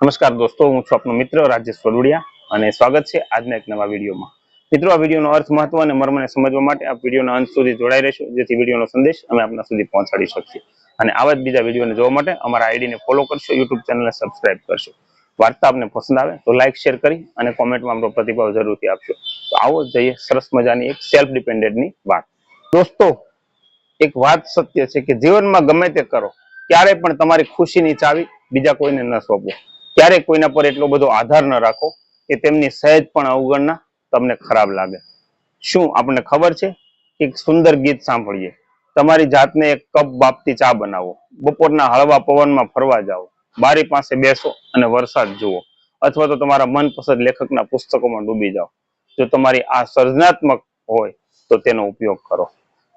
નમસ્કાર દોસ્તો, હું છું આપનો મિત્ર રાજેશ વડુડિયા અને સ્વાગત છે આજના એક નવા વિડીયોમાં. મિત્રો, આ વિડીયોનો અર્થ, મહત્વ અને મર્મને સમજવા માટે આ વિડીયોના અંત સુધી જોડાઈ રહેશો, જેથી વિડીયોનો સંદેશ અમે આપના સુધી પહોંચાડી શકીએ. અને આવા જ બીજા વિડીયોને જોવા માટે અમારા આઈડીને ફોલો કરશો, યુટ્યુબ ચેનલને સબસ્ક્રાઇબ કરશો. વાર્તા આપને પસંદ આવે તો લાઇક, શેર કરી અને કોમેન્ટમાં આપણો પ્રતિભાવ જરૂરથી આપશો. તો આવો જઈએ સરસ મજાની એક સેલ્ફ ડિપેન્ડન્ટની વાત. દોસ્તો, એક વાત સત્ય છે કે જીવનમાં ગમે તે કરો, ક્યારેય પણ તમારી ખુશીની ચાવી બીજા કોઈને ન સોંપો. ક્યારેય કોઈના પર એટલો બધો આધાર ન રાખો કે તેમની સહેજ પણ અવગણના તમને ખરાબ લાગે. શું આપણને ખબર છે કે એક સુંદર ગીત સાંભળીએ, તમારી જાતને એક કપ બાપતી ચા બનાવો, બપોરના હળવા પવનમાં ફરવા જાઓ, બારી પાસે બેસો અને વરસાદ જુઓ, અથવા તો તમારા મનપસંદ લેખકના પુસ્તકોમાં ડૂબી જાઓ. જો તમારી આ સર્જનાત્મક હોય તો તેનો ઉપયોગ કરો.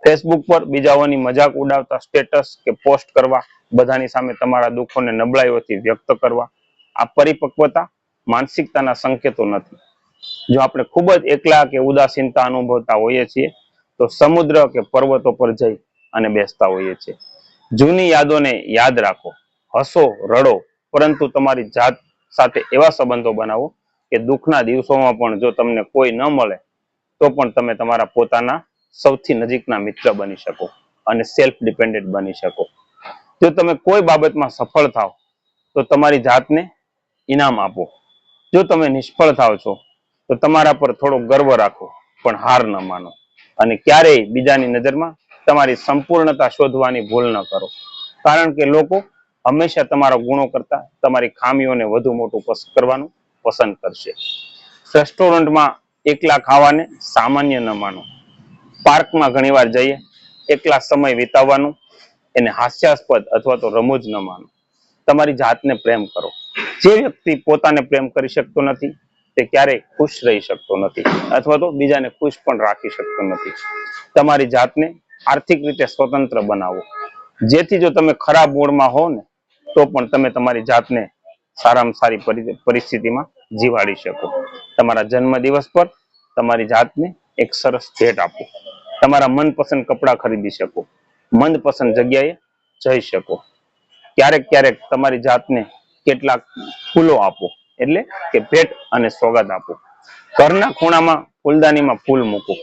ફેસબુક પર બીજાઓની મજાક ઉડાવતા સ્ટેટસ કે પોસ્ટ કરવા, બધાની સામે તમારા દુઃખોને નબળાઈઓથી વ્યક્ત કરવા, આ પરિપક્વતા માનસિકતાના સંકેતો નથી. જો આપણે ખૂબ જ એકલા કે ઉદાસીનતા અનુભવતા હોઈએ છીએ તો સમુદ્ર કે પર્વતો પર જઈ અને બેસતા હોઈએ છીએ. જૂની યાદોને યાદ રાખો, હસો, રડો, પરંતુ તમારી જાત સાથે એવા સંબંધો બનાવો કે દુઃખના દિવસોમાં પણ જો તમને કોઈ ન મળે તો પણ તમે તમારા પોતાના સૌથી નજીકના મિત્ર બની શકો અને સેલ્ફ ડિપેન્ડન્ટ બની શકો. જો તમે કોઈ બાબતમાં સફળ થાવ તો તમારી જાતને ઇનામ આપો. જો તમે નિષ્ફળ થાવ છો તો તમારા પર થોડો ગર્વ રાખો, પણ હાર ન માનો. અને ક્યારેય બીજાની નજરમાં તમારી સંપૂર્ણતા શોધવાની ભૂલ ન કરો, કારણ કે લોકો હંમેશા તમારા ગુણો કરતા તમારી ખામીઓને વધુ મોટું કરવાનું પસંદ કરશે. રેસ્ટોરન્ટમાં એકલા ખાવાને સામાન્ય ન માનો. પાર્કમાં ઘણીવાર જઈએ એકલા સમય વિતાવવાનું એને હાસ્યાસ્પદ અથવા તો રમૂજ ન માનો. તમારી જાતને પ્રેમ કરો. જે વ્યક્તિ પોતાને પ્રેમ કરી શકતો નથી તે ક્યારેય ખુશ રહી શકતો નથી, અથવા તો બીજાને ખુશ પણ રાખી શકતો નથી. તમારી જાતને આર્થિક રીતે સ્વતંત્ર બનાવો, જેથી જો તમે ખરાબ મૂડમાં હો ને તો પણ તમે તમારી જાતને સારામાં સારી પરિસ્થિતિમાં જીવાડી શકો. તમારા જન્મદિવસ પર તમારી જાતને એક સરસ ભેટ આપો. તમારા મનપસંદ કપડાં ખરીદી શકો, મનપસંદ જગ્યાએ જઈ શકો. ક્યારેક ક્યારેક તમારી જાતને કેટલાક ફૂલો આપો, એટલે કે ભેટ અને સોગાદ આપો. ઘરના ખૂણામાં ફૂલદાનીમાં ફૂલ મૂકો.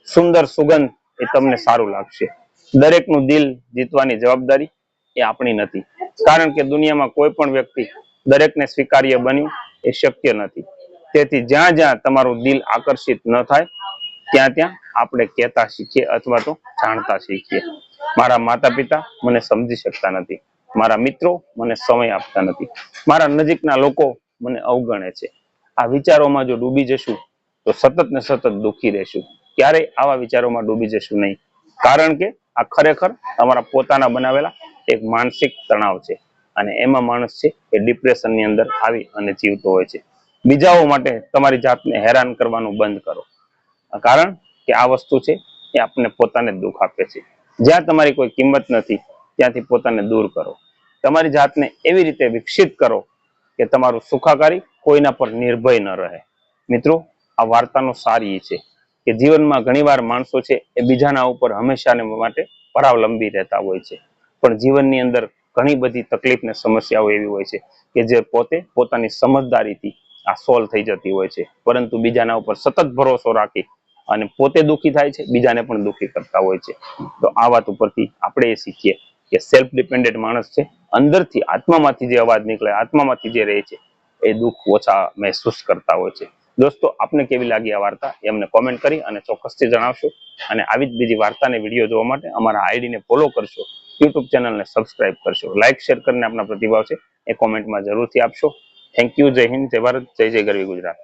સુંદર સુગંધ એ તમને સારું લાગશે. દરેકનું દિલ જીતવાની જવાબદારી એ આપણી નથી, કારણ કે દુનિયામાં કોઈ પણ વ્યક્તિ દરેકને સ્વીકાર્ય બન્યું એ શક્ય નથી. તેથી જ્યાં જ્યાં તમારું દિલ આકર્ષિત ન થાય ત્યાં ત્યાં આપણે કહેતા શીખીએ અથવા તો જાણતા શીખીએ. મારા માતા પિતા મને સમજી શકતા નથી, મારા મિત્રો મને સમય આપતા નથી, મારા નજીકના લોકો મને અવગણે છે. આ વિચારોમાં જો ડૂબી જશું તો સતત ને સતત દુઃખી રહેશું. ક્યારેય આવા વિચારોમાં ડૂબી જશું નહીં, કારણ કે આ ખરેખર તમારા પોતાના બનાવેલા એક માનસિક તણાવ છે. અને એમાં માણસ છે એ ડિપ્રેશનની અંદર આવી અને જીવતો હોય છે. બીજાઓ માટે તમારી જાતને હેરાન કરવાનું બંધ કરો, કારણ કે આ વસ્તુ છે એ આપણને પોતાને દુઃખ આપે છે. જ્યાં તમારી કોઈ કિંમત નથી ત્યાંથી પોતાને દૂર કરો. તમારી જાતને એવી રીતે વિકસિત કરો કે તમારું સુખાકારી કોઈના પર નિર્ભય ન રહે. મિત્રો, આ વાર્તાનો સાર એ છે કે જીવનમાં ઘણીવાર માણસો છે એ બીજાના ઉપર હંમેશાને માટે પરાવલંબી રહેતા હોય છે, પણ જીવનની અંદર ઘણી બધી તકલીફ ને સમસ્યાઓ એવી હોય છે કે જે પોતે પોતાની સમજદારીથી આ સોલ્વ થઈ જતી હોય છે, પરંતુ બીજાના ઉપર સતત ભરોસો રાખી અને પોતે દુઃખી થાય છે, બીજાને પણ દુઃખી કરતા હોય છે. તો આ વાત ઉપરથી આપણે એ શીખીએ કે સેલ્ફ ડિપેન્ડન્ટ માણસ છે, અંદરથી આત્મામાંથી જે અવાજ નીકળે, આત્મામાંથી જે રહે છે એ દુઃખ ઓછા મહેસૂસ કરતા હોય છે. દોસ્તો, આપને કેવી લાગી આ વાર્તા એ અમને કોમેન્ટ કરી અને ચોક્કસથી જણાવશો. અને આવી જ બીજી વાર્તાને વિડીયો જોવા માટે અમારા આઈડીને ફોલો કરશો, યુટ્યુબ ચેનલને સબસ્ક્રાઇબ કરશો, લાઇક શેર કરીને આપના પ્રતિભાવ છે એ કોમેન્ટમાં જરૂરથી આપશો. Thank you. જય હિન્દ, જય ભારત, જય જય ગરવી ગુજરાત.